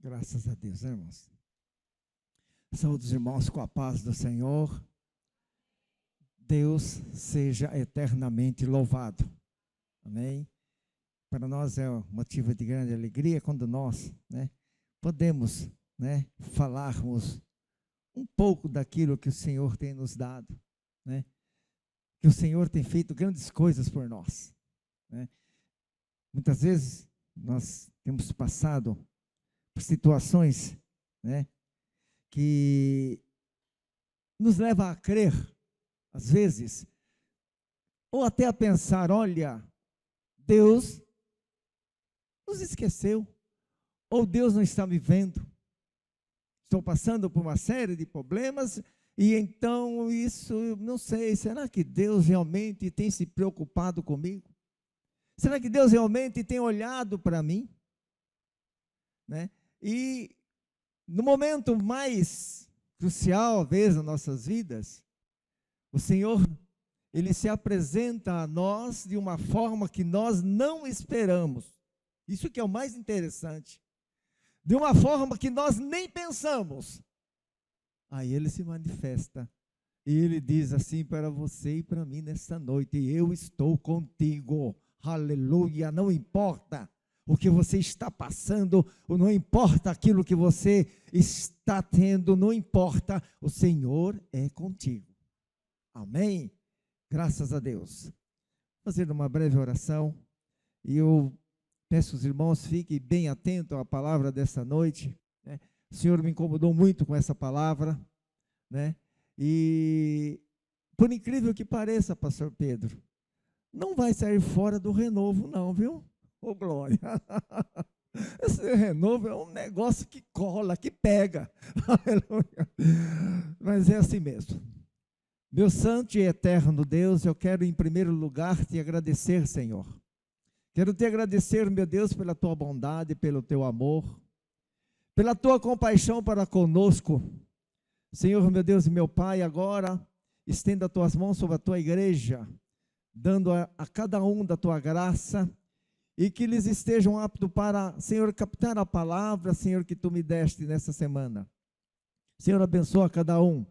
Graças a Deus, né, irmãos? Saúde os irmãos com a paz do Senhor. Deus seja eternamente louvado. Amém? Para nós é um motivo de grande alegria quando nós, podemos, falarmos um pouco daquilo que o Senhor tem nos dado, que o Senhor tem feito grandes coisas por nós, Muitas vezes nós temos passado por situações, que nos leva a crer, às vezes, ou até a pensar, olha, Deus nos esqueceu, ou Deus não está me vendo, estou passando por uma série de problemas, e então isso, não sei, será que Deus realmente tem se preocupado comigo? Será que Deus realmente tem olhado para mim? E no momento mais crucial, às vezes, nas nossas vidas, o Senhor, Ele se apresenta a nós de uma forma que nós não esperamos. Isso que é o mais interessante. De uma forma que nós nem pensamos. Aí Ele se manifesta. E Ele diz assim para você e para mim nesta noite: eu estou contigo. Aleluia, não importa o que você está passando, não importa aquilo que você está tendo, não importa, o Senhor é contigo. Amém? Graças a Deus. Vou fazer uma breve oração, e eu peço os irmãos, fiquem bem atentos à palavra dessa noite, O Senhor me incomodou muito com essa palavra, E por incrível que pareça, pastor Pedro, não vai sair fora do renovo não, viu? Ô glória! Esse renovo é um negócio que cola, que pega. Aleluia! Mas é assim mesmo. Meu santo e eterno Deus, eu quero em primeiro lugar te agradecer, Senhor. Quero te agradecer, meu Deus, pela tua bondade, pelo teu amor, pela tua compaixão para conosco. Senhor, meu Deus e meu Pai, agora estenda as tuas mãos sobre a tua igreja, dando a cada um da tua graça, e que eles estejam aptos para, Senhor, captar a palavra, Senhor, que tu me deste nessa semana. Senhor, abençoa cada um,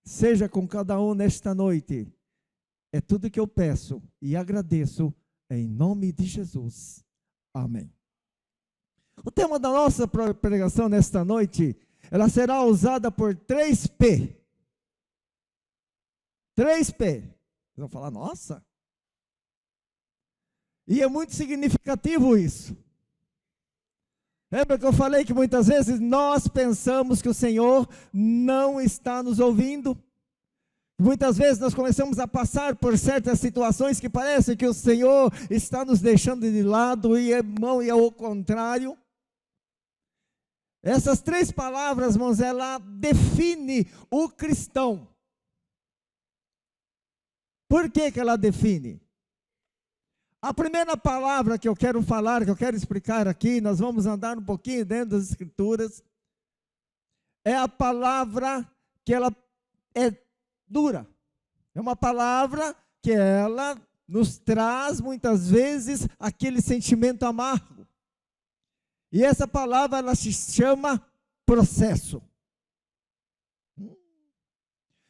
seja com cada um nesta noite. É tudo que eu peço e agradeço em nome de Jesus. Amém. O tema da nossa pregação nesta noite, ela será usada por 3P. 3P. Vocês vão falar, nossa. E é muito significativo isso. Lembra que eu falei que muitas vezes nós pensamos que o Senhor não está nos ouvindo? Muitas vezes nós começamos a passar por certas situações que parece que o Senhor está nos deixando de lado, e irmão, e ao contrário. Essas 3 palavras, irmãos, ela define o cristão. Por que ela define? A primeira palavra que eu quero falar, que eu quero explicar aqui, nós vamos andar um pouquinho dentro das Escrituras, é a palavra que ela é dura. É uma palavra que ela nos traz muitas vezes aquele sentimento amargo. E essa palavra, ela se chama processo.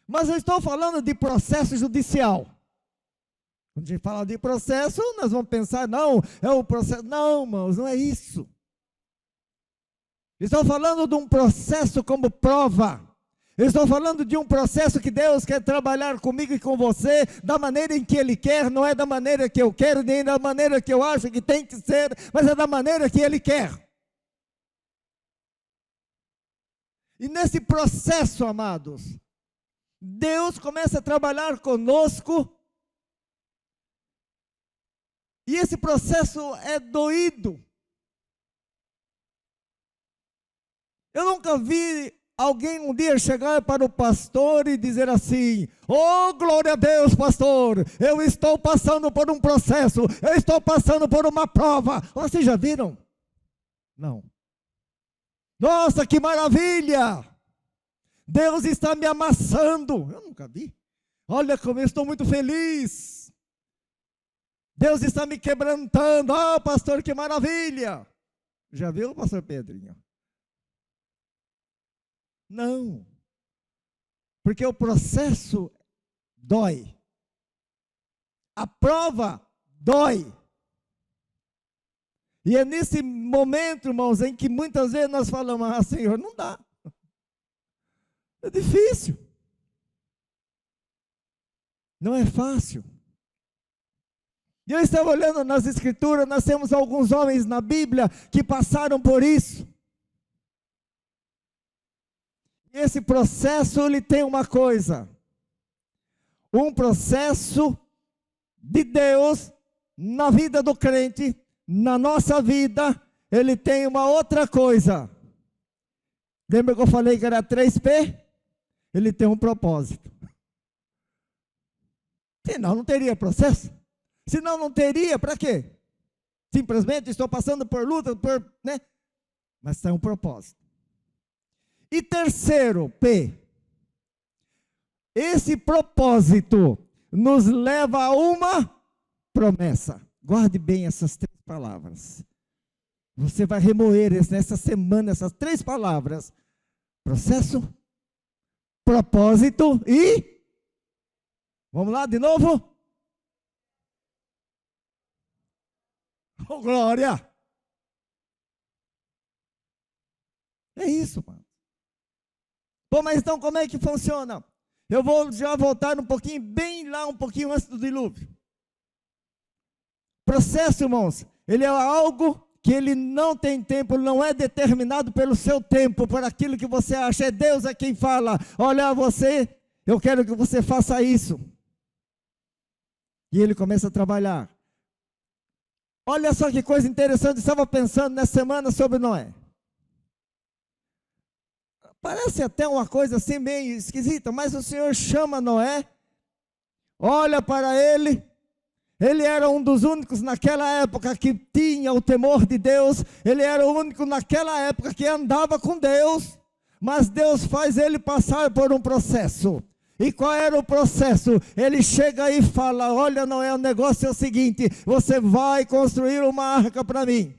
Mas eu estou falando de processo judicial. Quando a gente fala de processo, nós vamos pensar, não, é o processo. Não, irmãos, não é isso. Estou falando de um processo como prova. Estou falando de um processo que Deus quer trabalhar comigo e com você, da maneira em que Ele quer, não é da maneira que eu quero, nem da maneira que eu acho que tem que ser, mas é da maneira que Ele quer. E nesse processo, amados, Deus começa a trabalhar conosco. E esse processo é doído. Eu nunca vi alguém um dia chegar para o pastor e dizer assim: oh, glória a Deus, pastor, eu estou passando por um processo, eu estou passando por uma prova. Vocês já viram? Não. Nossa, que maravilha! Deus está me amassando. Eu nunca vi. Olha como eu estou muito feliz. Deus está me quebrantando. Ah, pastor, que maravilha. Já viu, pastor Pedrinho? Não. Porque o processo dói. A prova dói. E é nesse momento, irmãos, em que muitas vezes nós falamos, Senhor, não dá. É difícil. Não é fácil. E eu estava olhando nas Escrituras, nós temos alguns homens na Bíblia que passaram por isso. E esse processo, ele tem uma coisa. Um processo de Deus na vida do crente, na nossa vida, ele tem uma outra coisa. Lembra que eu falei que era 3P? Ele tem um propósito. Senão não teria processo. Senão não teria, para quê? Simplesmente estou passando por luta, né? Mas tem um propósito. E terceiro, P. Esse propósito nos leva a uma promessa. Guarde bem essas 3 palavras. Você vai remoer nessa semana essas 3 palavras. Processo, propósito e... Vamos lá de novo? Oh, glória! É isso, mano. Pô, mas então como é que funciona? Eu vou já voltar um pouquinho, bem lá, um pouquinho antes do dilúvio. Processo, irmãos, ele é algo que ele não tem tempo, não é determinado pelo seu tempo, por aquilo que você acha. É Deus é quem fala, olha você, eu quero que você faça isso. E ele começa a trabalhar. Olha só que coisa interessante, eu estava pensando nessa semana sobre Noé. Parece até uma coisa assim meio esquisita, mas o Senhor chama Noé, olha para ele, ele era um dos únicos naquela época que tinha o temor de Deus, ele era o único naquela época que andava com Deus, mas Deus faz ele passar por um processo. E qual era o processo? Ele chega e fala, olha Noé, o negócio é o seguinte, você vai construir uma arca para mim.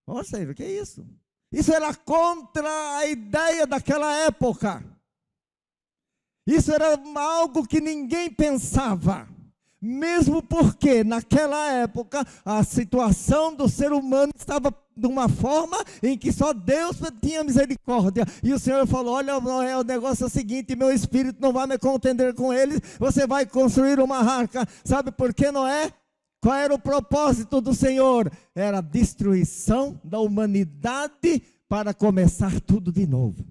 Nossa, o que é isso? Isso era contra a ideia daquela época. Isso era algo que ninguém pensava. Mesmo porque naquela época a situação do ser humano estava de uma forma em que só Deus tinha misericórdia. E o Senhor falou, olha, o negócio é o seguinte, meu espírito não vai me contender com eles, você vai construir uma arca. Sabe por que Noé? Qual era o propósito do Senhor? Era a destruição da humanidade para começar tudo de novo.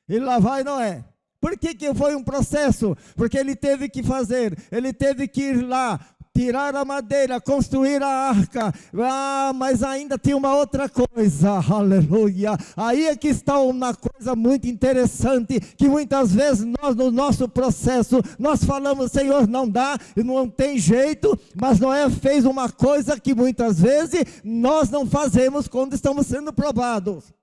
E lá vai Noé. Por que foi um processo? Porque ele teve que fazer, ele teve que ir lá, tirar a madeira, construir a arca. Mas ainda tinha uma outra coisa, aleluia. Aí é que está uma coisa muito interessante, que muitas vezes nós no nosso processo, nós falamos, Senhor, não dá, não tem jeito, mas Noé fez uma coisa que muitas vezes nós não fazemos quando estamos sendo provados.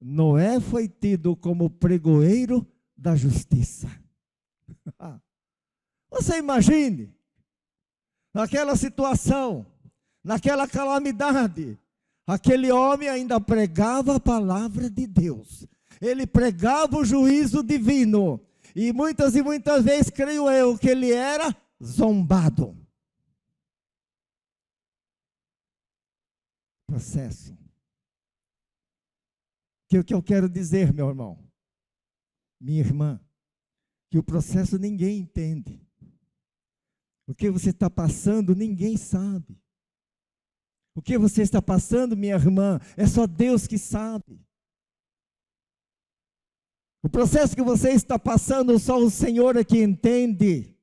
Noé foi tido como pregoeiro da justiça. Você imagine, naquela situação, naquela calamidade, aquele homem ainda pregava a palavra de Deus. Ele pregava o juízo divino. E muitas vezes, creio eu, que ele era zombado. Processo. Que o que eu quero dizer, meu irmão, minha irmã, que o processo ninguém entende. O que você está passando, ninguém sabe. O que você está passando, minha irmã, é só Deus que sabe. O processo que você está passando, só o Senhor é que entende.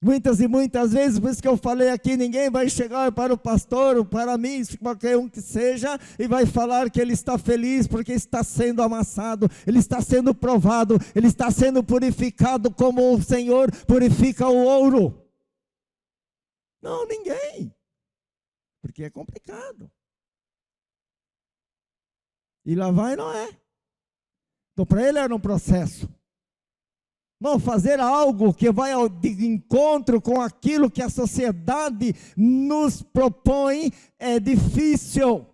Muitas e muitas vezes, por isso que eu falei aqui, ninguém vai chegar para o pastor, ou para mim, qualquer um que seja, e vai falar que ele está feliz, porque está sendo amassado, ele está sendo provado, ele está sendo purificado, como o Senhor purifica o ouro. Não, ninguém, porque é complicado. E lá vai Noé. Então para ele era um processo. Não fazer algo que vai ao de encontro com aquilo que a sociedade nos propõe é difícil.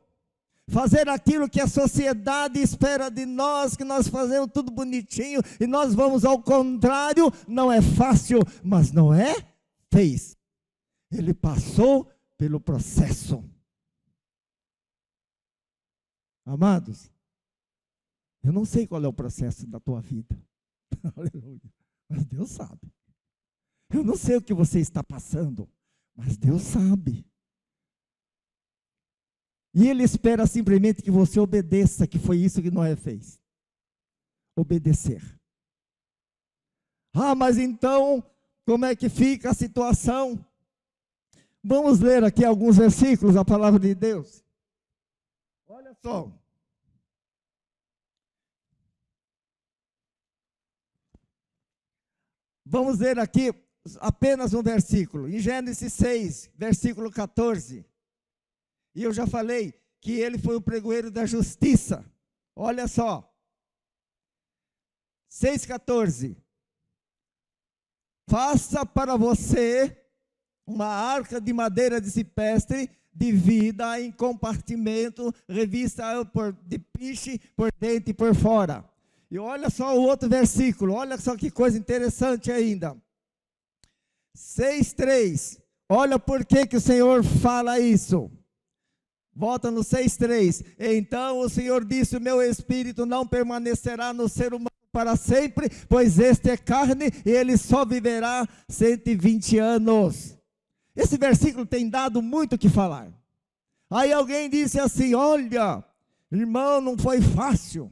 fazer aquilo que a sociedade espera de nós, que nós fazemos tudo bonitinho, e nós vamos ao contrário. Não é fácil, mas Noé fez. Ele passou pelo processo. Amados, eu não sei qual é o processo da tua vida. Aleluia. Mas Deus sabe. Eu não sei o que você está passando, mas Deus sabe. E Ele espera simplesmente que você obedeça, que foi isso que Noé fez. Obedecer. Ah, mas então, como é que fica a situação? Vamos ler aqui alguns versículos da palavra de Deus. Olha só. Vamos ler aqui apenas um versículo. Em Gênesis 6, versículo 14. E eu já falei que ele foi o pregoeiro da justiça. Olha só. 6,14. Faça para você uma arca de madeira de cipestre, dividida em compartimento, revista de piche por dentro e por fora. E olha só o outro versículo, olha só que coisa interessante ainda. 6,3. Olha por que o Senhor fala isso. Volta no 6,3. Então o Senhor disse: o meu espírito não permanecerá no ser humano para sempre, pois este é carne e ele só viverá 120 anos. Esse versículo tem dado muito o que falar. Aí alguém disse assim: olha, irmão, não foi fácil.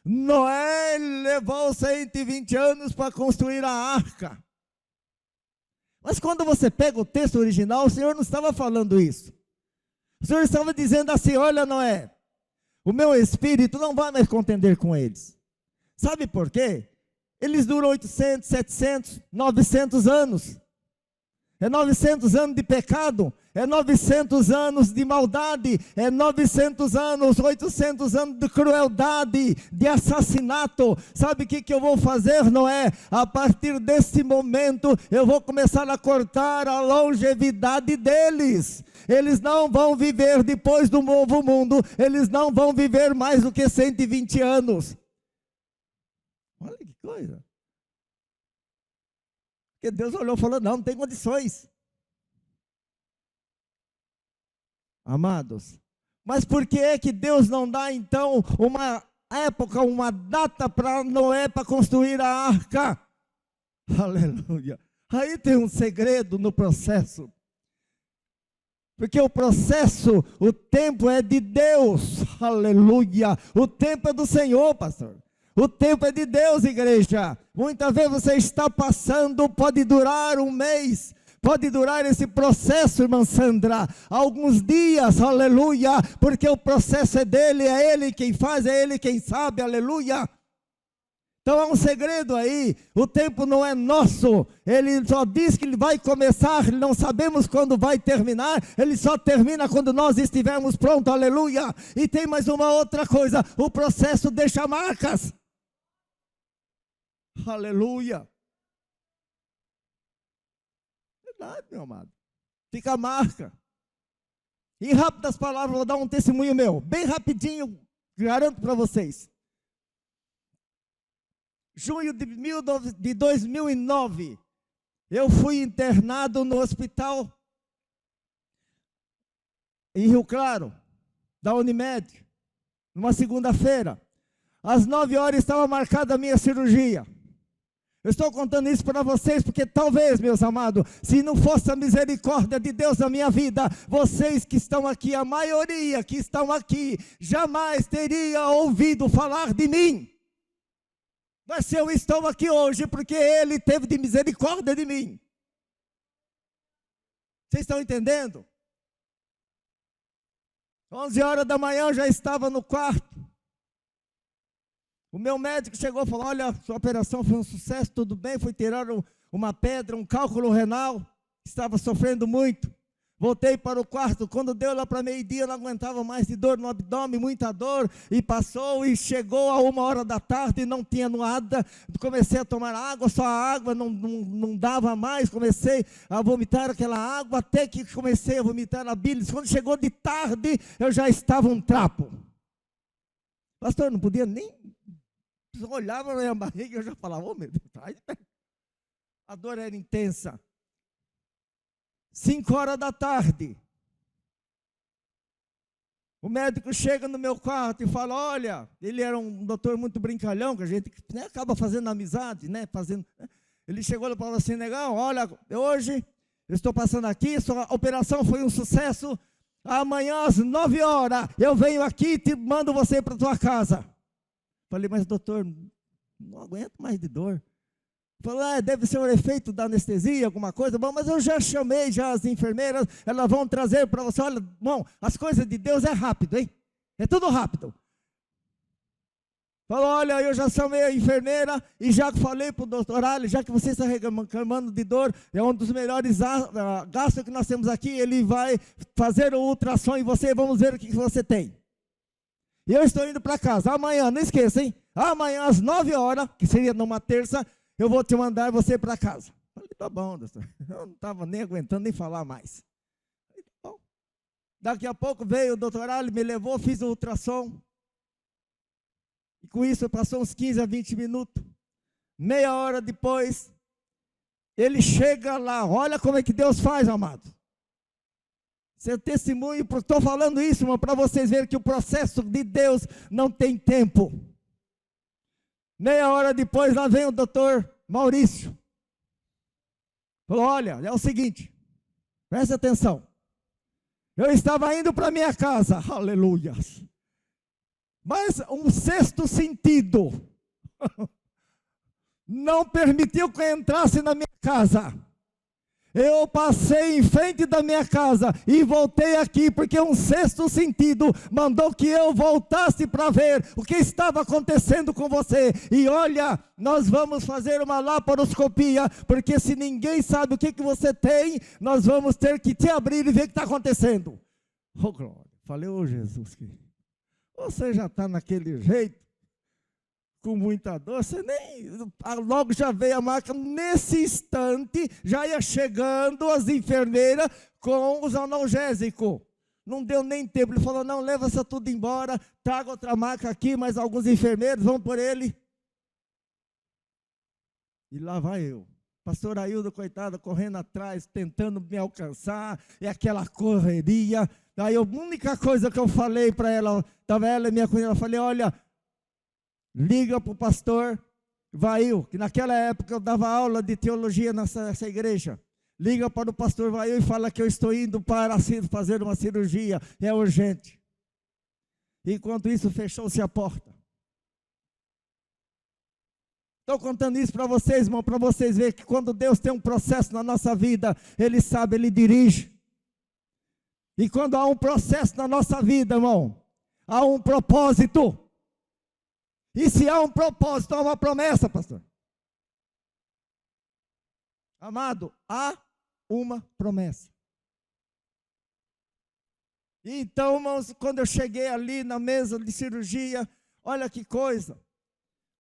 Noé levou 120 anos para construir a arca. Mas quando você pega o texto original, o Senhor não estava falando isso. O Senhor estava dizendo assim: olha, Noé, o meu espírito não vai mais contender com eles. Sabe por quê? Eles duram 800, 700, 900 anos. É 900 anos de pecado, é 900 anos de maldade, é 900 anos, 800 anos de crueldade, de assassinato. Sabe o que eu vou fazer, Noé? A partir desse momento, eu vou começar a cortar a longevidade deles. Eles não vão viver depois do novo mundo, eles não vão viver mais do que 120 anos. Olha que coisa. Porque Deus olhou e falou: não tem condições. Amados, mas por que é que Deus não dá então uma época, uma data para Noé para construir a arca? Aleluia. Aí tem um segredo no processo. Porque o processo, o tempo é de Deus. Aleluia. O tempo é do Senhor, pastor. O tempo é de Deus, igreja. Muitas vezes você está passando, pode durar um mês, pode durar esse processo, irmã Sandra, alguns dias, aleluia, porque o processo é dele, é ele quem faz, é ele quem sabe, aleluia. Então há um segredo aí, o tempo não é nosso, ele só diz que ele vai começar, não sabemos quando vai terminar, ele só termina quando nós estivermos prontos, aleluia. E tem mais uma outra coisa, o processo deixa marcas. Aleluia. Verdade, meu amado. Fica a marca. Em rápidas palavras, vou dar um testemunho meu. Bem rapidinho, garanto para vocês. Junho de 2009, eu fui internado no hospital em Rio Claro, da Unimed, numa segunda-feira. Às 9 horas estava marcada a minha cirurgia. Eu estou contando isso para vocês porque talvez, meus amados, se não fosse a misericórdia de Deus na minha vida, vocês que estão aqui, a maioria que estão aqui, jamais teria ouvido falar de mim. Mas eu estou aqui hoje porque Ele teve de misericórdia de mim. Vocês estão entendendo? 11 horas da manhã eu já estava no quarto. O meu médico chegou e falou: olha, sua operação foi um sucesso, tudo bem, foi tirar uma pedra, um cálculo renal, estava sofrendo muito. Voltei para o quarto, quando deu lá para meio-dia, eu não aguentava mais de dor no abdômen, muita dor, e passou, e chegou a 1h da tarde, e não tinha nada, comecei a tomar água, só a água não dava mais, comecei a vomitar aquela água, até que comecei a vomitar a bilis. Quando chegou de tarde, eu já estava um trapo. Pastor, não podia nem, olhava na minha barriga, eu já falava, oh meu Deus, a dor era intensa. 5h da tarde, o médico chega no meu quarto e fala, olha, ele era um doutor muito brincalhão, que a gente, né, acaba fazendo amizade, né, ele chegou e falou assim, negão, olha, hoje eu estou passando aqui, sua operação foi um sucesso, amanhã às 9h eu venho aqui e te mando você para a tua casa. Falei, mas doutor, não aguento mais de dor. Falou, deve ser um efeito da anestesia, alguma coisa. Bom, mas eu já chamei as enfermeiras, elas vão trazer para você. Olha, bom, as coisas de Deus é rápido, hein? É tudo rápido. Falou, olha, eu já chamei a enfermeira e já falei para o doutor, olha, já que você está reclamando de dor, é um dos melhores gastos que nós temos aqui, ele vai fazer o ultrassom em você, vamos ver o que você tem. E eu estou indo para casa, amanhã, não esqueça, hein? Amanhã às 9h, que seria numa terça, eu vou te mandar você para casa. Falei, tá bom, doutor. Eu não estava nem aguentando nem falar mais. Falei, tá bom. Daqui a pouco veio o doutor Ali, me levou, fiz o ultrassom. E com isso passou uns 15 a 20 minutos. Meia hora depois, ele chega lá. Olha como é que Deus faz, amado. Seu testemunho, estou falando isso, irmão, para vocês verem que o processo de Deus não tem tempo. Meia hora depois, lá vem o doutor Maurício. Falou, olha, é o seguinte, presta atenção. Eu estava indo para minha casa, aleluia. Mas um sexto sentido não permitiu que eu entrasse na minha casa. Eu passei em frente da minha casa e voltei aqui, porque um sexto sentido mandou que eu voltasse para ver o que estava acontecendo com você. E olha, nós vamos fazer uma laparoscopia, porque se ninguém sabe o que você tem, nós vamos ter que te abrir e ver o que está acontecendo. Oh, glória. Falei, oh Jesus, você já está naquele jeito, com muita dor, você nem, logo já veio a marca, nesse instante, já ia chegando as enfermeiras com os analgésicos, não deu nem tempo, ele falou, não, leva essa tudo embora, traga outra maca aqui, mais alguns enfermeiros, vão por ele, e lá vai eu, pastor Aildo, coitado, correndo atrás, tentando me alcançar, e aquela correria, aí a única coisa que eu falei para ela, estava ela e minha cunhada, eu falei, olha, liga para o pastor Vail, que naquela época eu dava aula de teologia nessa igreja. Liga para o pastor Vail e fala que eu estou indo para fazer uma cirurgia, é urgente. Enquanto isso, fechou-se a porta. Estou contando isso para vocês, irmão, para vocês verem que quando Deus tem um processo na nossa vida, Ele sabe, Ele dirige. E quando há um processo na nossa vida, irmão, há um propósito. E se há um propósito, há uma promessa, pastor. Amado, há uma promessa. Então, irmãos, quando eu cheguei ali na mesa de cirurgia, olha que coisa.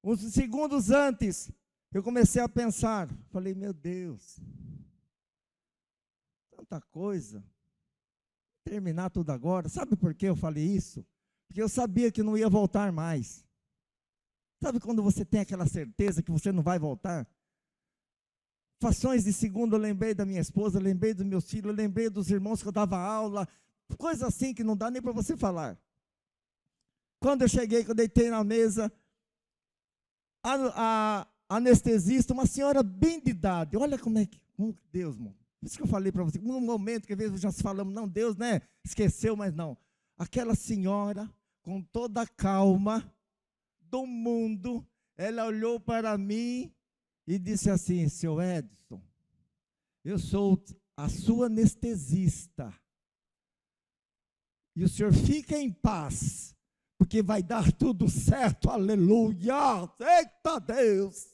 Uns segundos antes, eu comecei a pensar. Falei, meu Deus, tanta coisa. Vou terminar tudo agora. Sabe por que eu falei isso? Porque eu sabia que não ia voltar mais. Sabe quando você tem aquela certeza que você não vai voltar? Fações de segundo, eu lembrei da minha esposa, lembrei dos meus filhos, lembrei dos irmãos que eu dava aula, coisa assim que não dá nem para você falar. Quando eu cheguei, que eu deitei na mesa, a anestesista, uma senhora bem de idade, olha como é que, Deus, irmão, isso que eu falei para você, num momento que às vezes já se falamos, não, Deus, né, esqueceu, mas não. Aquela senhora, com toda a calma do mundo, ela olhou para mim e disse assim, seu Edson, eu sou a sua anestesista, e o senhor fica em paz, porque vai dar tudo certo, aleluia, eita Deus,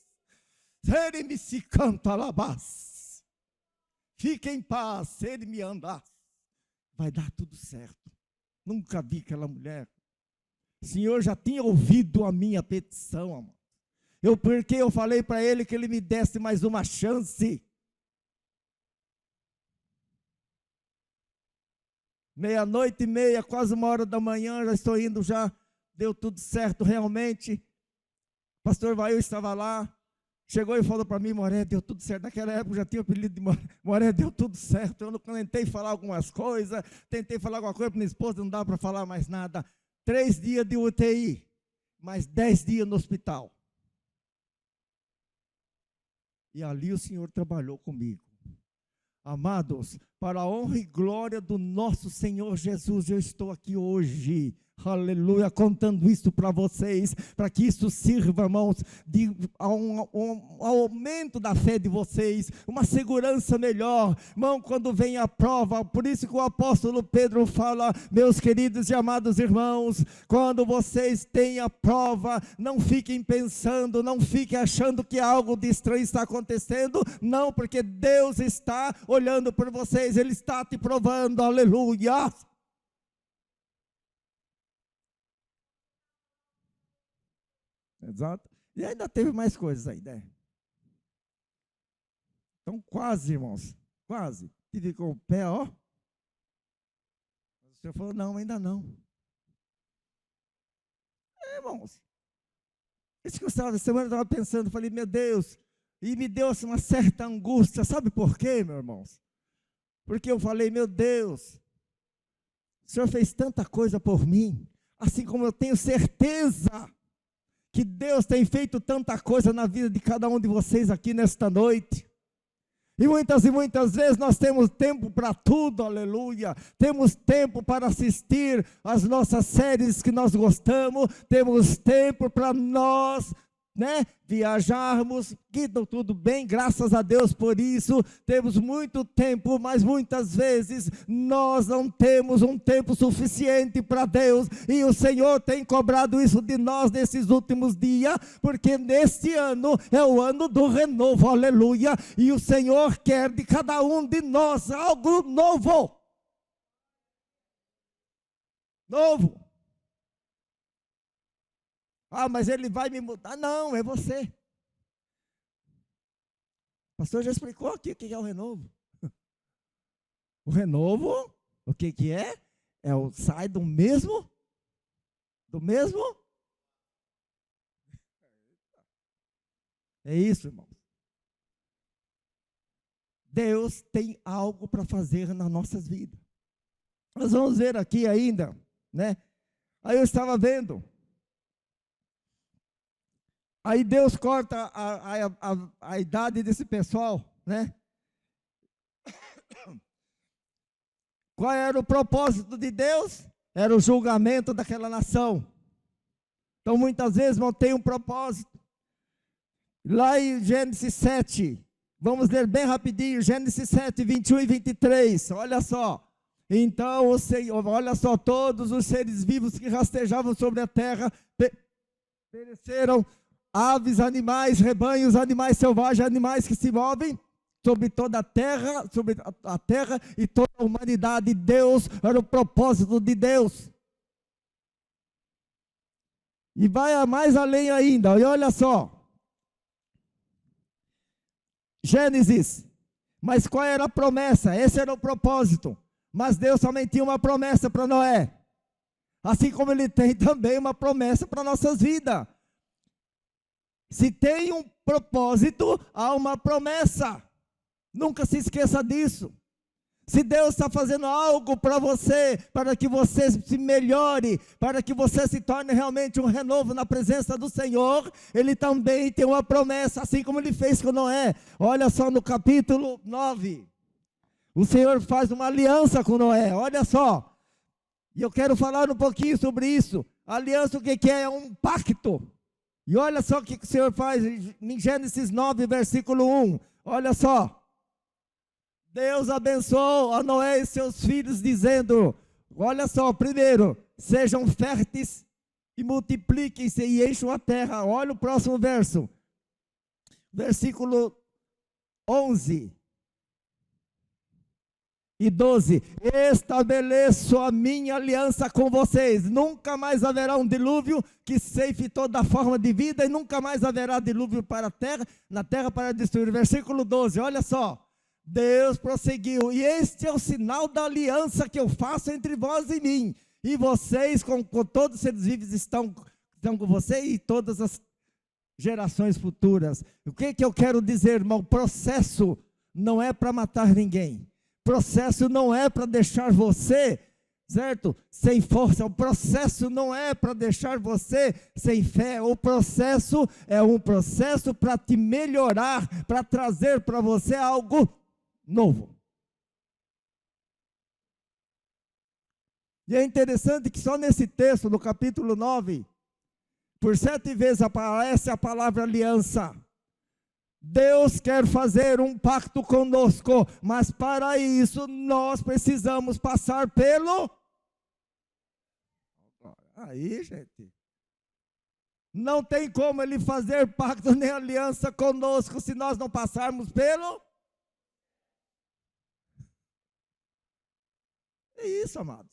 ele me se canta alabás, fica em paz, ele me anda, vai dar tudo certo. Nunca vi aquela mulher. O Senhor já tinha ouvido a minha petição, amor. Porque eu falei para Ele que Ele me desse mais uma chance. 00:30, quase 1h da manhã, já estou indo já. Deu tudo certo realmente. O pastor Vail estava lá. Chegou e falou para mim: Moré, deu tudo certo. Naquela época eu já tinha o apelido de Moré, deu tudo certo. Eu não tentei falar algumas coisas, tentei falar alguma coisa para minha esposa, não dava para falar mais nada. 3 dias de UTI, mais 10 dias no hospital. E ali o Senhor trabalhou comigo. Amados, para a honra e glória do nosso Senhor Jesus, eu estou aqui hoje. Aleluia, contando isso para vocês, para que isso sirva, irmãos, ao aumento da fé de vocês, uma segurança melhor, irmão, quando vem a prova. Por isso que o apóstolo Pedro fala: meus queridos e amados irmãos, quando vocês têm a prova, não fiquem pensando, não fiquem achando que algo de estranho está acontecendo, não, porque Deus está olhando por vocês, Ele está te provando, aleluia. Exato. E ainda teve mais coisas aí, né? Então, quase, irmãos, quase. Tive com o pé, ó. O Senhor falou: não, ainda não. Irmãos, isso que eu estava, semana eu estava pensando, falei: meu Deus, e me deu assim, uma certa angústia. Sabe por quê, meus irmãos? Porque eu falei: meu Deus, o Senhor fez tanta coisa por mim, assim como eu tenho certeza que Deus tem feito tanta coisa na vida de cada um de vocês aqui nesta noite. E muitas vezes nós temos tempo para tudo, aleluia. Temos tempo para assistir as nossas séries que nós gostamos, temos tempo para nós, viajarmos, que tudo bem, graças a Deus por isso, temos muito tempo, mas muitas vezes nós não temos um tempo suficiente para Deus, e o Senhor tem cobrado isso de nós nesses últimos dias, porque neste ano é o ano do renovo, aleluia, e o Senhor quer de cada um de nós algo novo. Ah, mas Ele vai me mudar. Não, é você. O pastor já explicou aqui o que é o renovo. O renovo, o que é? É o sai do mesmo? É isso, irmão. Deus tem algo para fazer nas nossas vidas. Nós vamos ver aqui ainda, Aí eu estava vendo. Aí Deus corta a idade desse pessoal, Qual era o propósito de Deus? Era o julgamento daquela nação. Então, muitas vezes, não tem um propósito. Lá em Gênesis 7, vamos ler bem rapidinho, Gênesis 7, 21 e 23, olha só. Então, o Senhor, olha só, todos os seres vivos que rastejavam sobre a terra pereceram, aves, animais, rebanhos, animais selvagens, animais que se movem sobre toda a terra, sobre a terra e toda a humanidade. Deus, era o propósito de Deus. E vai mais além ainda, e olha só. Gênesis, mas qual era a promessa? Esse era o propósito. Mas Deus somente tinha uma promessa para Noé. Assim como Ele tem também uma promessa para nossas vidas. Se tem um propósito, há uma promessa. Nunca se esqueça disso. Se Deus está fazendo algo para você, para que você se melhore, para que você se torne realmente um renovo na presença do Senhor, Ele também tem uma promessa, assim como Ele fez com Noé. Olha só no capítulo 9. O Senhor faz uma aliança com Noé, olha só. E eu quero falar um pouquinho sobre isso. A aliança, o que é? É um pacto. E olha só o que o Senhor faz em Gênesis 9, versículo 1. Olha só. Deus abençoou a Noé e seus filhos, dizendo, olha só, primeiro, sejam férteis e multipliquem-se e encham a terra. Olha o próximo verso. Versículo 11. e 12, estabeleço a minha aliança com vocês, nunca mais haverá um dilúvio que ceife toda forma de vida, e nunca mais haverá dilúvio para a terra, na terra para destruir. Versículo 12, olha só, Deus prosseguiu, e este é o sinal da aliança que eu faço entre vós e mim, e vocês com todos os seres vivos estão com você e todas as gerações futuras. O que eu quero dizer, irmão? Processo não é para matar ninguém. Processo não é para deixar você, certo? Sem força. O processo não é para deixar você sem fé. O processo é um processo para te melhorar, para trazer para você algo novo. E é interessante que só nesse texto, no capítulo 9, por 7 vezes aparece a palavra aliança. Deus quer fazer um pacto conosco, mas para isso nós precisamos passar pelo... Aí, gente, não tem como ele fazer pacto nem aliança conosco se nós não passarmos pelo... É isso, amados.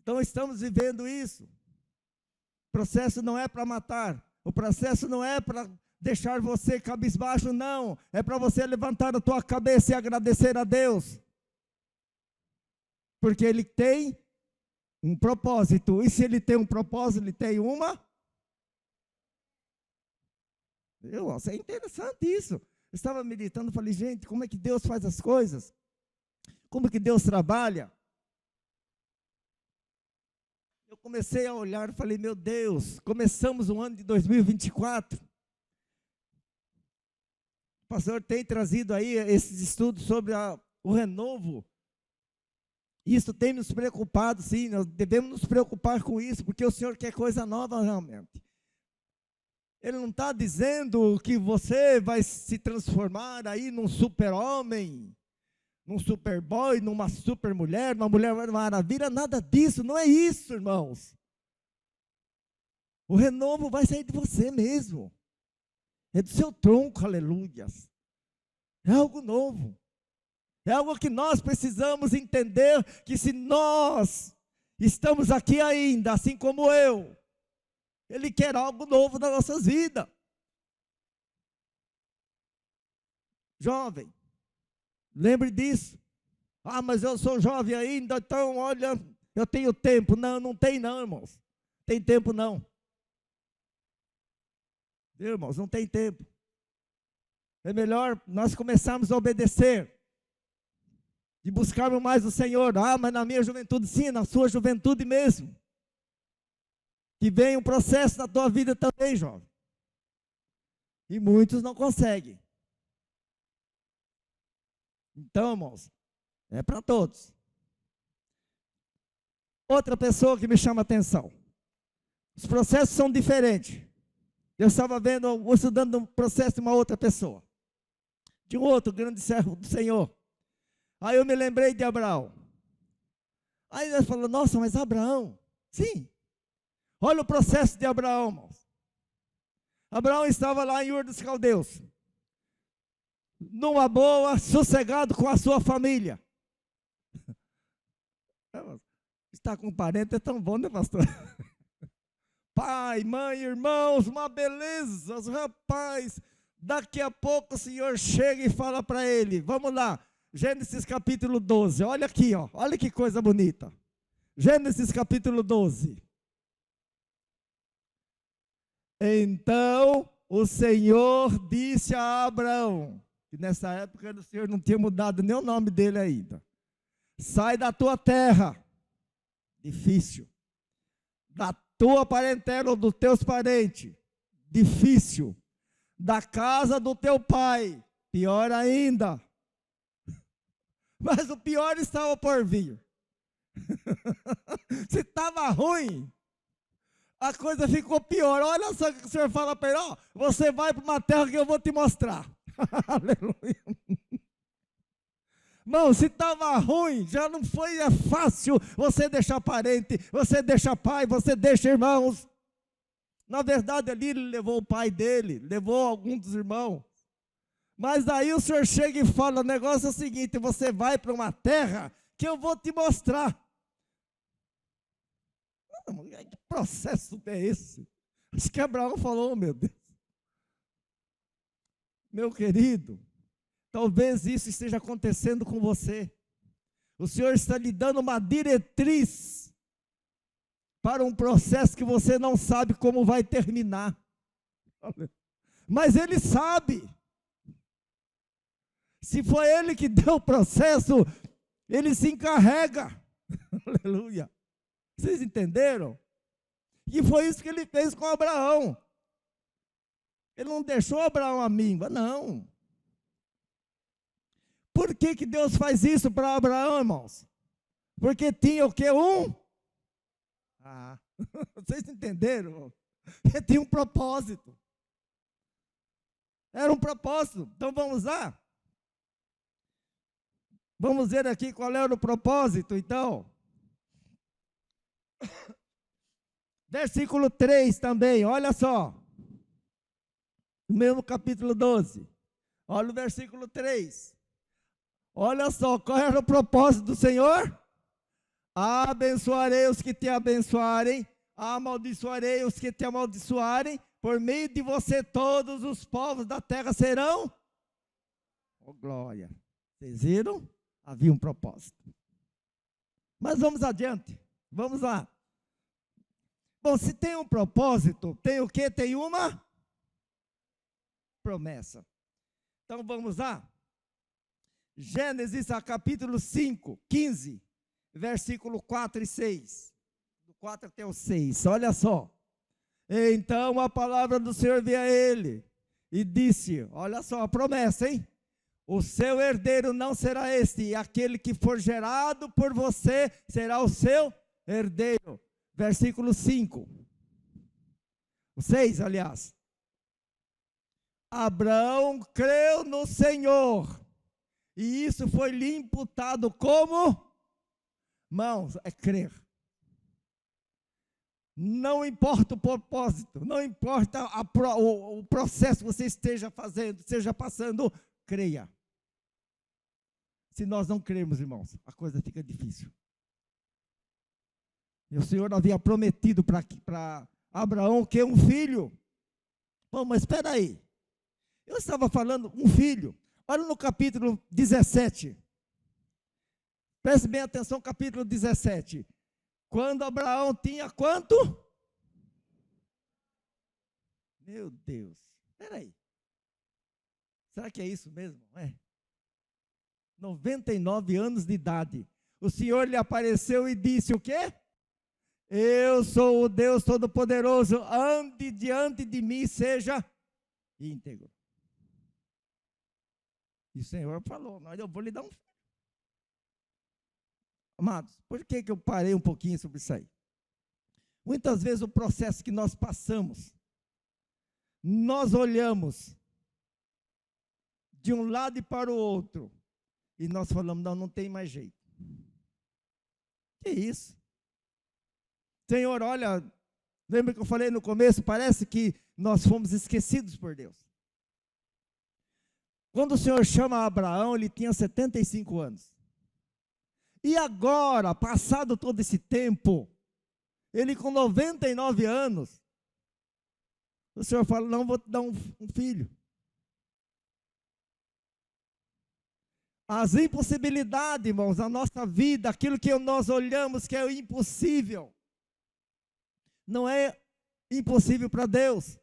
Então estamos vivendo isso. O processo não é para matar, o processo não é para deixar você cabisbaixo, não, é para você levantar a tua cabeça e agradecer a Deus, porque Ele tem um propósito, e se Ele tem um propósito, Ele tem uma... É interessante isso. Eu estava meditando, falei, gente, como é que Deus faz as coisas? Como que Deus trabalha? Eu comecei a olhar e falei, meu Deus, começamos o ano de 2024. O pastor tem trazido aí esses estudos sobre o renovo. Isso tem nos preocupado, sim, nós devemos nos preocupar com isso, porque o Senhor quer coisa nova realmente. Ele não está dizendo que você vai se transformar aí num super-homem, num super-boy, numa super-mulher, numa mulher maravilha, nada disso, não é isso, irmãos. O renovo vai sair de você mesmo. É do seu tronco, aleluias. É algo novo. É algo que nós precisamos entender, que se nós estamos aqui ainda, assim como eu, Ele quer algo novo nas nossas vidas. Jovem, lembre disso. Ah, mas eu sou jovem ainda, então olha, eu tenho tempo. Não, não tem não, irmãos. Tem tempo não. Irmãos, não tem tempo. É melhor nós começarmos a obedecer, de buscarmos mais o Senhor. Ah, mas na minha juventude, sim, na sua juventude mesmo. Que vem um processo na tua vida também, jovem. E muitos não conseguem. Então, irmãos, é para todos. Outra pessoa que me chama a atenção. Os processos são diferentes. Eu estava estudando um processo de uma outra pessoa, de um outro grande servo do Senhor. Aí eu me lembrei de Abraão. Aí ele falou, nossa, mas Abraão, sim. Olha o processo de Abraão, irmãos. Abraão estava lá em Ur dos Caldeus, numa boa, sossegado com a sua família. Estar com um parente é tão bom, né, pastor? Pai, mãe, irmãos, uma beleza, rapaz. Daqui a pouco o Senhor chega e fala para ele, vamos lá, Gênesis capítulo 12, olha aqui, ó, olha que coisa bonita. Gênesis capítulo 12. Então o Senhor disse a Abraão, que nessa época o Senhor não tinha mudado nem o nome dele ainda. Sai da tua terra, difícil, da tua parentela ou dos teus parentes, difícil, da casa do teu pai, pior ainda. Mas o pior estava por vir. Se estava ruim, a coisa ficou pior. Olha só o que o Senhor fala para ele, ó, você vai para uma terra que eu vou te mostrar. Aleluia. Irmão, se estava ruim, já não foi fácil você deixar parente, você deixa pai, você deixa irmãos. Na verdade ali ele levou o pai dele, levou alguns dos irmãos. Mas aí o senhor chega e fala, o negócio é o seguinte, você vai para uma terra que eu vou te mostrar. Que processo é esse? Acho que Abraão falou, meu Deus. Meu querido, talvez isso esteja acontecendo com você. O Senhor está lhe dando uma diretriz para um processo que você não sabe como vai terminar. Mas Ele sabe. Se foi Ele que deu o processo, Ele se encarrega. Aleluia. Vocês entenderam? E foi isso que Ele fez com Abraão. Ele não deixou Abraão à míngua, não. Por que que Deus faz isso para Abraão, irmãos? Porque tinha o quê? Vocês entenderam? Porque tinha um propósito. Era um propósito. Então vamos lá. Vamos ver aqui qual era o propósito, então. Versículo 3 também, olha só. No mesmo capítulo 12. Olha o versículo 3. Olha só, qual era o propósito do Senhor? Abençoarei os que te abençoarem, amaldiçoarei os que te amaldiçoarem, por meio de você todos os povos da terra serão. Oh, glória. Vocês viram? Havia um propósito. Mas vamos adiante. Vamos lá. Bom, se tem um propósito, tem o quê? Tem uma promessa. Então vamos lá. Gênesis capítulo 5, 15, versículo 4 e 6. Do 4 até o 6, olha só. Então a palavra do Senhor veio a ele e disse, olha só a promessa, hein? O seu herdeiro não será este, e aquele que for gerado por você será o seu herdeiro. Versículo 5. O 6, aliás. Abraão creu no Senhor, e isso foi lhe imputado como? Irmãos, é crer. Não importa o propósito, não importa o processo que você esteja fazendo, esteja passando, creia. Se nós não crermos, irmãos, a coisa fica difícil. E o Senhor havia prometido para Abraão que um filho. Bom, mas espera aí. Eu estava falando um filho. Olha no capítulo 17. Preste bem atenção, capítulo 17. Quando Abraão tinha quanto? Meu Deus. Espera aí. Será que é isso mesmo? 99 anos de idade. O Senhor lhe apareceu e disse o quê? Eu sou o Deus Todo-Poderoso, ande diante de mim, seja íntegro. E o Senhor falou, eu vou lhe dar um filho. Amados, por que eu parei um pouquinho sobre isso aí? Muitas vezes o processo que nós passamos, nós olhamos de um lado e para o outro, e nós falamos, não tem mais jeito. Que isso? Senhor, olha, lembra que eu falei no começo, parece que nós fomos esquecidos por Deus. Quando o Senhor chama Abraão, ele tinha 75 anos. E agora, passado todo esse tempo, ele com 99 anos, o Senhor fala, não, vou te dar um filho. As impossibilidades, irmãos, na nossa vida, aquilo que nós olhamos que é o impossível, não é impossível para Deus.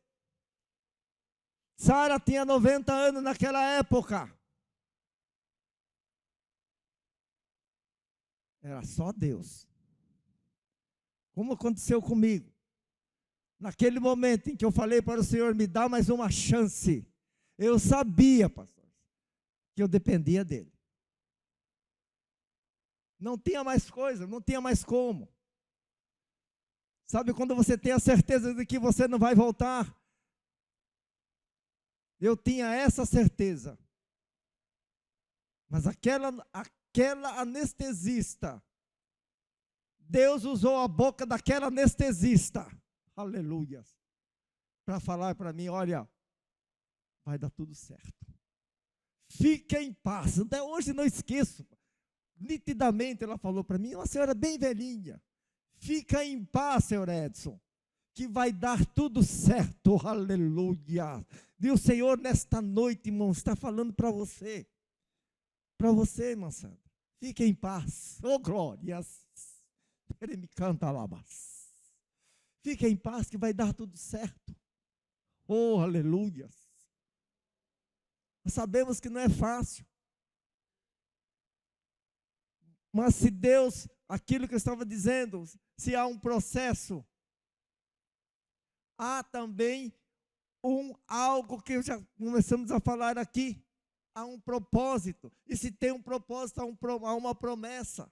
Sara tinha 90 anos naquela época. Era só Deus. Como aconteceu comigo? Naquele momento em que eu falei para o Senhor, me dá mais uma chance. Eu sabia, pastor, que eu dependia dele. Não tinha mais coisa, não tinha mais como. Sabe quando você tem a certeza de que você não vai voltar? Eu tinha essa certeza. Mas aquela anestesista, Deus usou a boca daquela anestesista, aleluia, para falar para mim, olha, vai dar tudo certo. Fique em paz. Até hoje não esqueço. Nitidamente ela falou para mim, uma senhora bem velhinha. Fica em paz, senhor Edson, que vai dar tudo certo. Aleluia. E o Senhor nesta noite, irmão, está falando para você. Para você, irmã Sandra. Fique em paz. Oh, glórias. Ele me canta lá, mas. Fique em paz que vai dar tudo certo. Oh, aleluia. Nós sabemos que não é fácil. Mas se Deus, aquilo que eu estava dizendo, se há um processo, há também algo que já começamos a falar aqui. Há um propósito. E se tem um propósito, há uma promessa.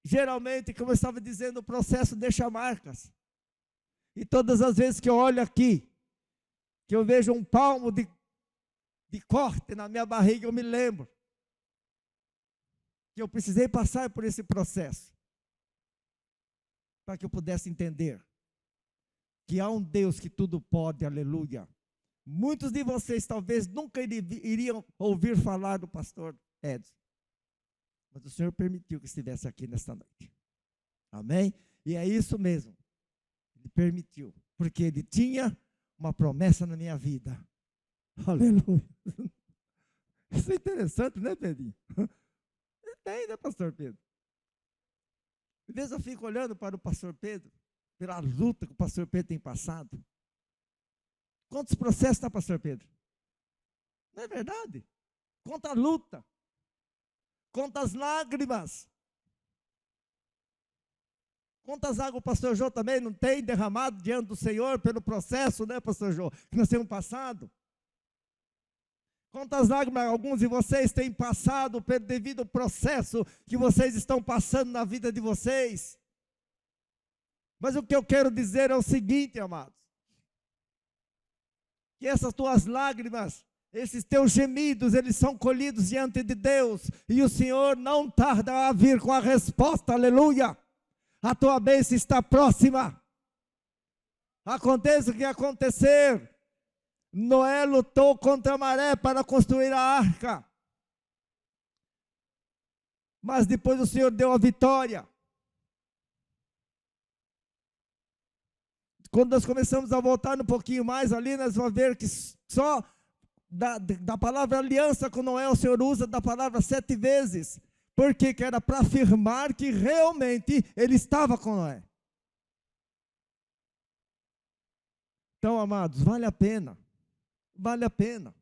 Geralmente, como eu estava dizendo, o processo deixa marcas. E todas as vezes que eu olho aqui, que eu vejo um palmo de corte na minha barriga, eu me lembro que eu precisei passar por esse processo para que eu pudesse entender que há um Deus que tudo pode, aleluia. Muitos de vocês talvez nunca iriam ouvir falar do pastor Edson, mas o Senhor permitiu que estivesse aqui nesta noite. Amém? E é isso mesmo. Ele permitiu, porque Ele tinha uma promessa na minha vida. Aleluia. Isso é interessante, né, Pedrinho? Tem, né, pastor Pedro? Às vezes eu fico olhando para o pastor Pedro, pela luta que o pastor Pedro tem passado. Quantos processos está, pastor Pedro? Não é verdade? Quanta luta. Quantas lágrimas. Quantas águas o pastor João também não tem derramado diante do Senhor pelo processo, né, pastor João, que nós temos passado. Quantas lágrimas alguns de vocês têm passado pelo devido processo que vocês estão passando na vida de vocês. Mas o que eu quero dizer é o seguinte, amados. Que essas tuas lágrimas, esses teus gemidos, eles são colhidos diante de Deus. E o Senhor não tarda a vir com a resposta, aleluia. A tua bênção está próxima. Aconteça o que acontecer. Noé lutou contra a maré para construir a arca. Mas depois o Senhor deu a vitória. Quando nós começamos a voltar um pouquinho mais ali, nós vamos ver que só da palavra aliança com Noé, o Senhor usa da palavra 7 vezes. Porque que era para afirmar que realmente ele estava com Noé. Então, amados, vale a pena. Vale a pena.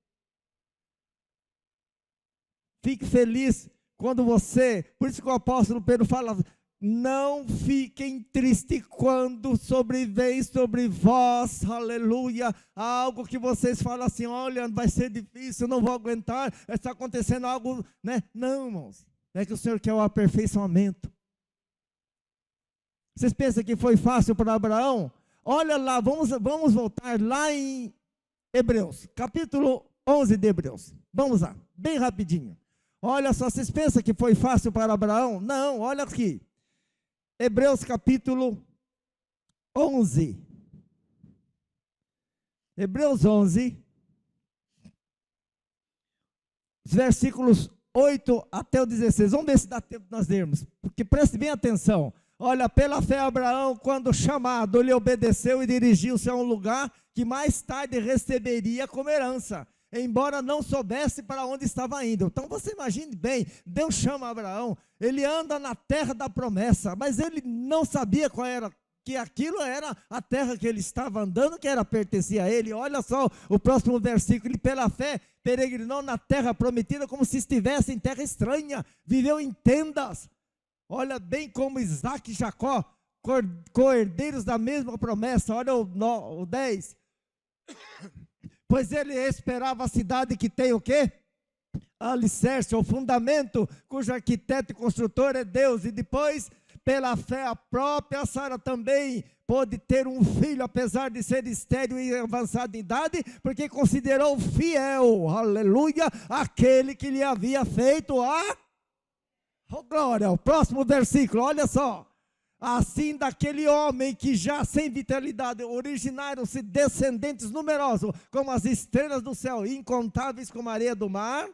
Fique feliz quando você, por isso que o apóstolo Pedro fala, não fiquem tristes quando sobrevém sobre vós, aleluia, algo que vocês falam assim, olha, vai ser difícil, não vou aguentar, está acontecendo algo, né? Não, irmãos, é que o Senhor quer o aperfeiçoamento. Vocês pensam que foi fácil para Abraão? Olha lá, vamos voltar lá em Hebreus, capítulo 11 de Hebreus. Vamos lá, bem rapidinho. Olha só, vocês pensam que foi fácil para Abraão? Não, olha aqui. Hebreus capítulo 11. Hebreus 11, versículos 8 até o 16. Vamos ver se dá tempo de nós lermos, porque preste bem atenção. Olha, pela fé Abraão, quando chamado, ele obedeceu e dirigiu-se a um lugar que mais tarde receberia como herança, embora não soubesse para onde estava indo. Então você imagine bem, Deus chama Abraão, ele anda na terra da promessa, mas ele não sabia qual era, que aquilo era a terra que ele estava andando, que era pertencia a ele. Olha só o próximo versículo, ele pela fé peregrinou na terra prometida como se estivesse em terra estranha, viveu em tendas. Olha, bem como Isaac e Jacó, co-herdeiros da mesma promessa. Olha o 10. Pois ele esperava a cidade que tem o quê? Alicerce, o fundamento, cujo arquiteto e construtor é Deus. E depois, pela fé, a própria Sara também pôde ter um filho, apesar de ser estéril e avançado em idade, porque considerou fiel, aleluia, aquele que lhe havia feito a... Oh, glória, o próximo versículo, olha só. assim daquele homem que já sem vitalidade originaram-se descendentes numerosos, como as estrelas do céu, incontáveis como a areia do mar.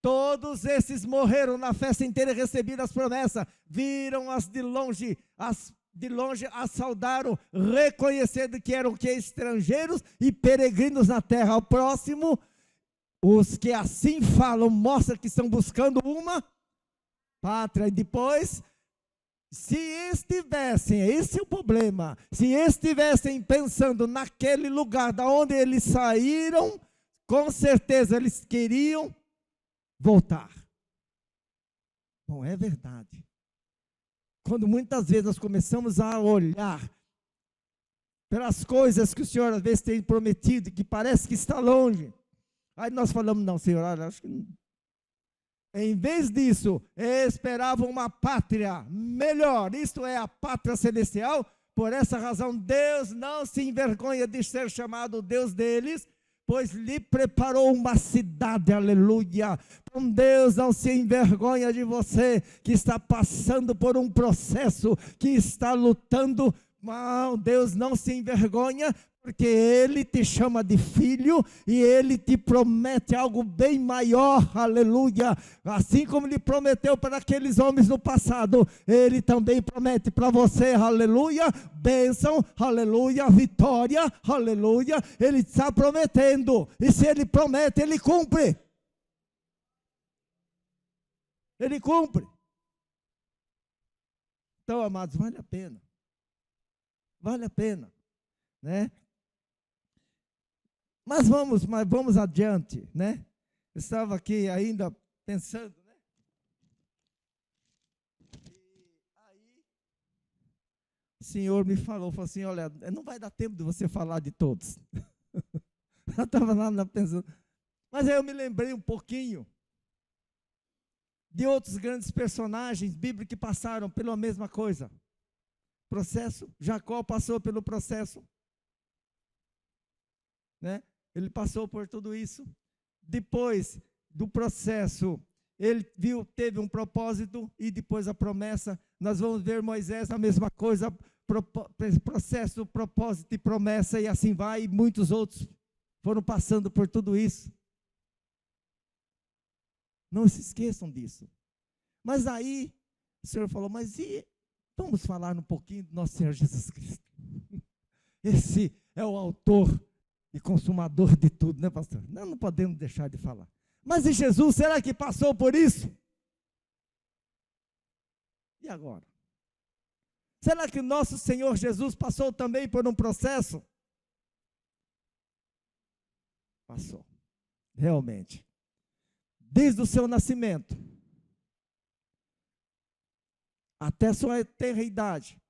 Todos esses morreram na festa inteira e receberam as promessas, viram-as de longe, as saudaram, reconhecendo que eram estrangeiros e peregrinos na terra. Ao próximo, os que assim falam, mostram que estão buscando uma pátria. E depois, se estivessem, esse é o problema, se estivessem pensando naquele lugar da onde eles saíram, com certeza eles queriam voltar. Bom, é verdade. Quando muitas vezes nós começamos a olhar pelas coisas que o Senhor às vezes tem prometido, que parece que está longe, aí nós falamos, não, Senhor, acho que não. Em vez disso, esperavam uma pátria melhor, isto é, a pátria celestial. Por essa razão, Deus não se envergonha de ser chamado Deus deles, pois lhe preparou uma cidade, aleluia. Então Deus não se envergonha de você, que está passando por um processo, que está lutando. Não, Deus não se envergonha, porque Ele te chama de filho, e Ele te promete algo bem maior, aleluia. Assim como Ele prometeu para aqueles homens no passado, Ele também promete para você, aleluia, bênção, aleluia, vitória, aleluia. Ele está prometendo, e se Ele promete, Ele cumpre. Ele cumpre. Então, amados, vale a pena. Vale a pena, né? Mas vamos adiante, né? Eu estava aqui ainda pensando, né? E aí, o Senhor me falou assim, olha, não vai dar tempo de você falar de todos. Eu estava lá pensando. Mas aí eu me lembrei um pouquinho de outros grandes personagens bíblicos que passaram pela mesma coisa. Processo, Jacó passou pelo processo, né? Ele passou por tudo isso. Depois do processo, ele teve um propósito, e depois a promessa. Nós vamos ver Moisés, a mesma coisa, processo, propósito e promessa, e assim vai, e muitos outros foram passando por tudo isso. Não se esqueçam disso. Mas aí, o Senhor falou, mas vamos falar um pouquinho do nosso Senhor Jesus Cristo. Esse é o autor e consumador de tudo, né, pastor? Não podemos deixar de falar. Mas e Jesus, será que passou por isso? E agora? Será que o nosso Senhor Jesus passou também por um processo? Passou, realmente. Desde o seu nascimento até sua tenra idade,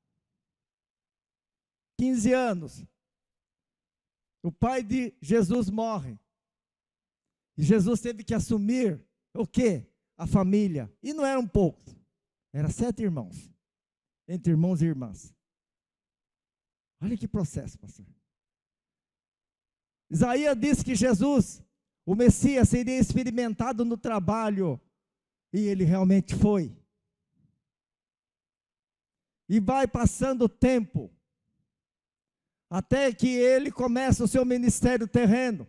15 anos, o pai de Jesus morre, e Jesus teve que assumir o quê? A família, e não eram poucos, eram 7 irmãos, entre irmãos e irmãs. Olha que processo, pastor. Isaías disse que Jesus, o Messias, seria experimentado no trabalho, e ele realmente foi. E vai passando o tempo, até que ele começa o seu ministério terreno,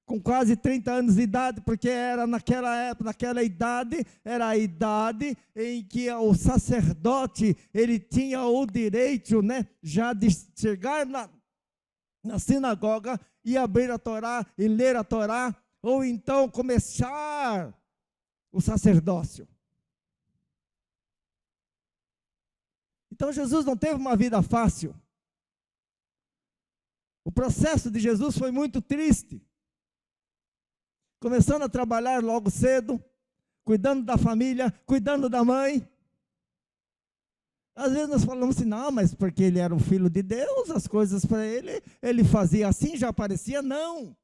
com quase 30 anos de idade, porque era naquela época, naquela idade, era a idade em que o sacerdote, ele tinha o direito, né, já de chegar na sinagoga e abrir a Torá e ler a Torá, ou então começar o sacerdócio. Então Jesus não teve uma vida fácil. O processo de Jesus foi muito triste. Começando a trabalhar logo cedo, cuidando da família, cuidando da mãe. Às vezes nós falamos assim, não, mas porque ele era o filho de Deus, as coisas para ele fazia assim, já aparecia. Não.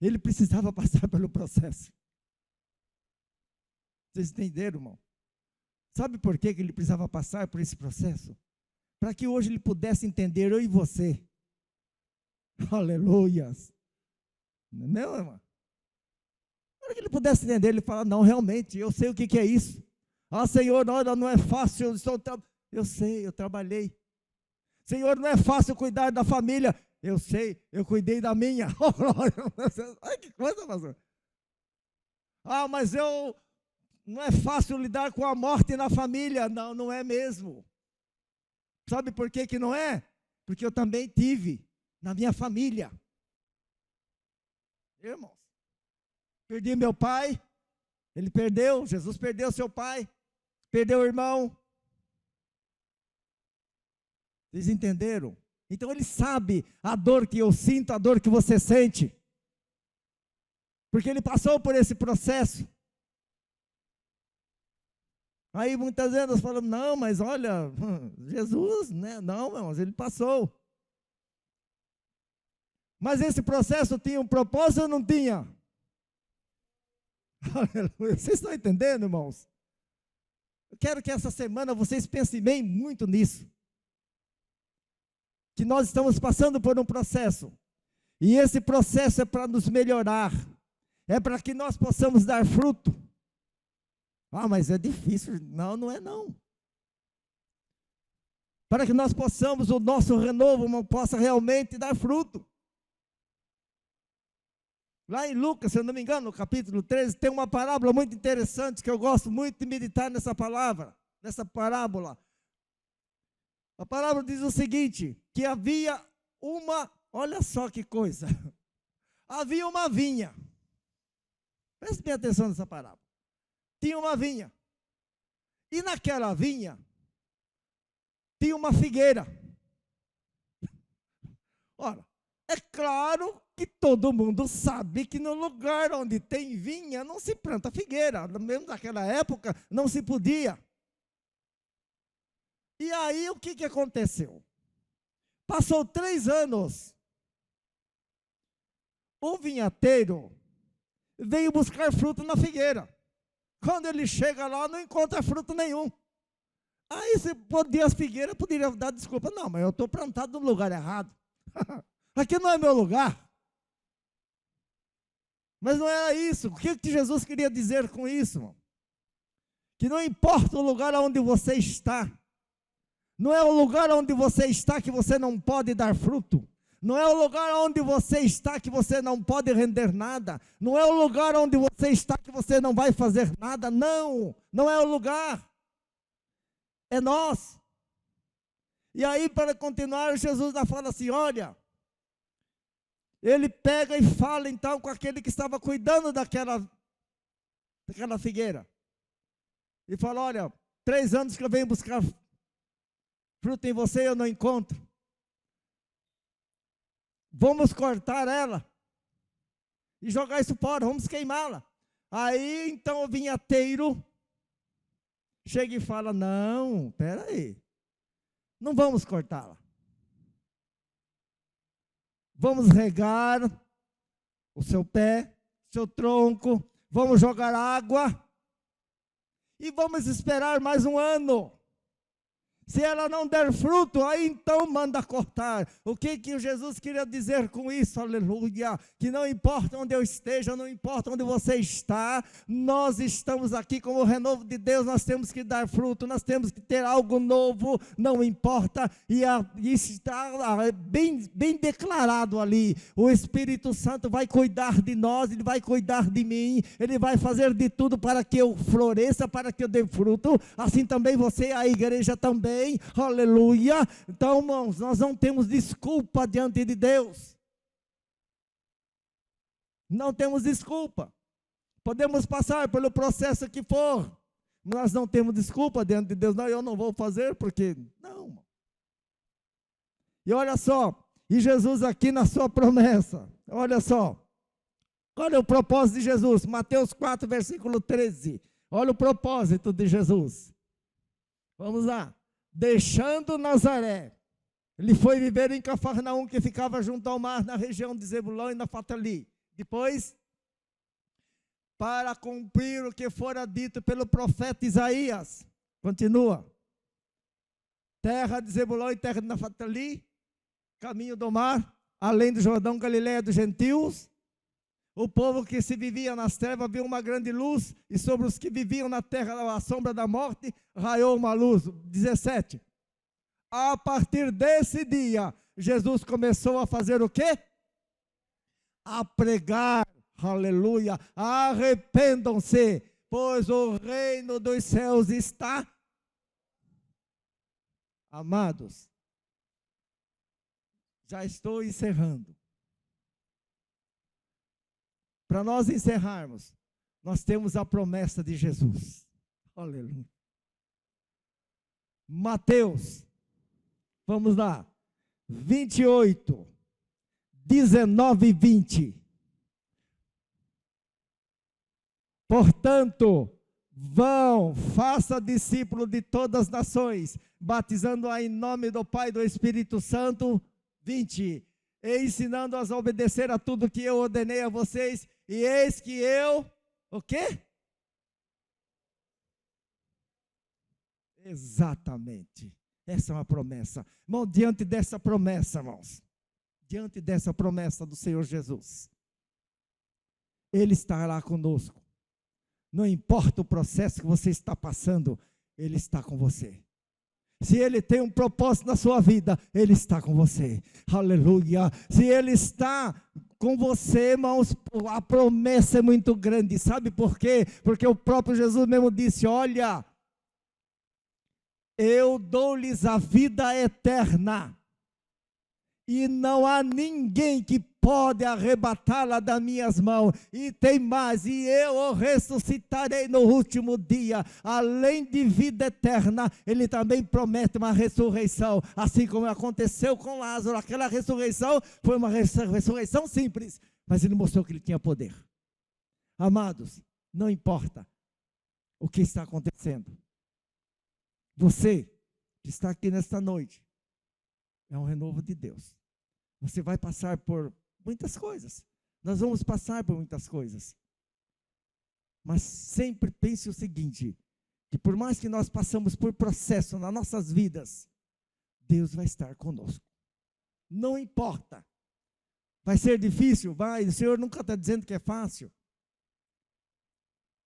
Ele precisava passar pelo processo. Vocês entenderam, irmão? Sabe por que ele precisava passar por esse processo? Para que hoje ele pudesse entender, eu e você. Aleluias. Não é meu, irmão? Para que ele pudesse entender, ele fala, não, realmente, eu sei o que é isso. Ah, Senhor, olha, não é fácil, eu sei, eu trabalhei. Senhor, não é fácil cuidar da família. Eu sei, eu cuidei da minha. Oh, glória. Ai, que coisa, pastor. Ah, mas não é fácil lidar com a morte na família. Não, não é mesmo. Sabe por que que não é? Porque eu também tive na minha família. Irmãos, perdi meu pai, ele perdeu, Jesus perdeu seu pai, perdeu o irmão. Vocês entenderam? Então ele sabe a dor que eu sinto, a dor que você sente. Porque ele passou por esse processo. Aí muitas vezes nós falamos, não, mas olha, Jesus, né? Não, mas ele passou. Mas esse processo tinha um propósito ou não tinha? Aleluia. Vocês estão entendendo, irmãos? Eu quero que essa semana vocês pensem bem muito nisso. Que nós estamos passando por um processo. E esse processo é para nos melhorar. É para que nós possamos dar fruto. Ah, mas é difícil. Não, não é não. Para que nós possamos, o nosso renovo possa realmente dar fruto. Lá em Lucas, se eu não me engano, no capítulo 13, tem uma parábola muito interessante, que eu gosto muito de meditar nessa palavra, nessa parábola. A parábola diz o seguinte, que havia olha só que coisa, havia uma vinha. Preste bem atenção nessa parábola. Tinha uma vinha. E naquela vinha, tinha uma figueira. Ora, é claro que todo mundo sabe que no lugar onde tem vinha, não se planta figueira. Mesmo naquela época, não se podia. E aí, o que aconteceu? Passou 3 anos. O vinhateiro veio buscar fruto na figueira. Quando ele chega lá, não encontra fruto nenhum. Aí, as figueiras poderiam dar desculpa. Não, mas eu estou plantado no lugar errado. Aqui não é meu lugar. Mas não era isso. O que Jesus queria dizer com isso, irmão? Que não importa o lugar onde você está. Não é o lugar onde você está que você não pode dar fruto. Não é o lugar onde você está que você não pode render nada. Não é o lugar onde você está que você não vai fazer nada. Não, não é o lugar. É nós. E aí, para continuar, Jesus fala assim, olha, ele pega e fala então com aquele que estava cuidando daquela figueira. E fala, olha, 3 anos que eu venho buscar fruto em você e eu não encontro. Vamos cortar ela e jogar isso fora, vamos queimá-la. Aí então o vinhateiro chega e fala, não, espera aí, não vamos cortá-la. Vamos regar o seu pé, seu tronco, vamos jogar água e vamos esperar mais 1 ano. Se ela não der fruto, aí então manda cortar. O que Jesus queria dizer com isso? Aleluia. Que não importa onde eu esteja, não importa onde você está, nós estamos aqui como o renovo de Deus, nós temos que dar fruto, nós temos que ter algo novo, não importa. E está bem declarado ali, o Espírito Santo vai cuidar de nós, Ele vai cuidar de mim, Ele vai fazer de tudo para que eu floresça, para que eu dê fruto, assim também você, a igreja também. Aleluia. Então, irmãos, nós não temos desculpa diante de Deus. Não temos desculpa. Podemos passar pelo processo que for, mas nós não temos desculpa diante de Deus. Não, eu não vou fazer porque não. E olha só, e Jesus aqui na sua promessa, olha só. Olha o propósito de Jesus, Mateus 4, versículo 13. Olha o propósito de Jesus. Vamos lá. Deixando Nazaré, ele foi viver em Cafarnaum, que ficava junto ao mar, na região de Zebulão e Naftali. Depois, para cumprir o que fora dito pelo profeta Isaías, continua. Terra de Zebulão e terra de Naftali, caminho do mar, além do Jordão, Galileia dos gentios. O povo que se vivia nas trevas viu uma grande luz, e sobre os que viviam na terra a sombra da morte, raiou uma luz. 17. A partir desse dia, Jesus começou a fazer o quê? A pregar, aleluia, arrependam-se, pois o reino dos céus está. Amados, já estou encerrando. Para nós encerrarmos, nós temos a promessa de Jesus. Aleluia. Mateus, vamos lá, 28, 19 e 20. Portanto, vão, faça discípulo de todas as nações, batizando-a em nome do Pai e do Espírito Santo. 20. E ensinando-as a obedecer a tudo que eu ordenei a vocês, e eis que eu, o quê? Exatamente, essa é uma promessa. Irmão, diante dessa promessa, irmãos, diante dessa promessa do Senhor Jesus, Ele estará conosco. Não importa o processo que você está passando, Ele está com você. Se Ele tem um propósito na sua vida, Ele está com você. Aleluia. Se Ele está com você, irmãos, a promessa é muito grande. Sabe por quê? Porque o próprio Jesus mesmo disse: olha, eu dou-lhes a vida eterna, e não há ninguém que pode arrebatá-la das minhas mãos. E tem mais, e eu o ressuscitarei no último dia. Além de vida eterna, Ele também promete uma ressurreição, assim como aconteceu com Lázaro. Aquela ressurreição foi uma ressurreição simples, mas Ele mostrou que Ele tinha poder. Amados, não importa o que está acontecendo, você que está aqui nesta noite, é um renovo de Deus. Você vai passar por muitas coisas. Nós vamos passar por muitas coisas. Mas sempre pense o seguinte, que por mais que nós passamos por processo nas nossas vidas, Deus vai estar conosco. Não importa. Vai ser difícil? Vai. O Senhor nunca está dizendo que é fácil.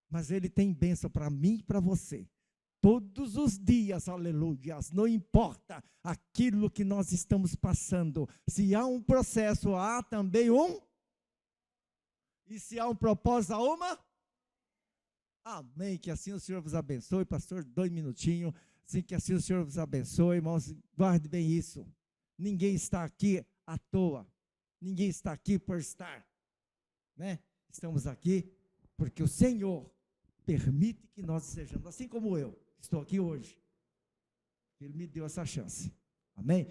Mas Ele tem bênção para mim e para você. Todos os dias, aleluia, não importa aquilo que nós estamos passando, se há um processo, há também e se há um propósito, há uma. Amém, que assim o Senhor vos abençoe. Pastor, 2 minutinhos, assim que assim o Senhor vos abençoe, irmãos, guarde bem isso, ninguém está aqui à toa, ninguém está aqui por estar, né? Estamos aqui porque o Senhor permite que nós sejamos, assim como eu estou aqui hoje. Ele me deu essa chance. Amém?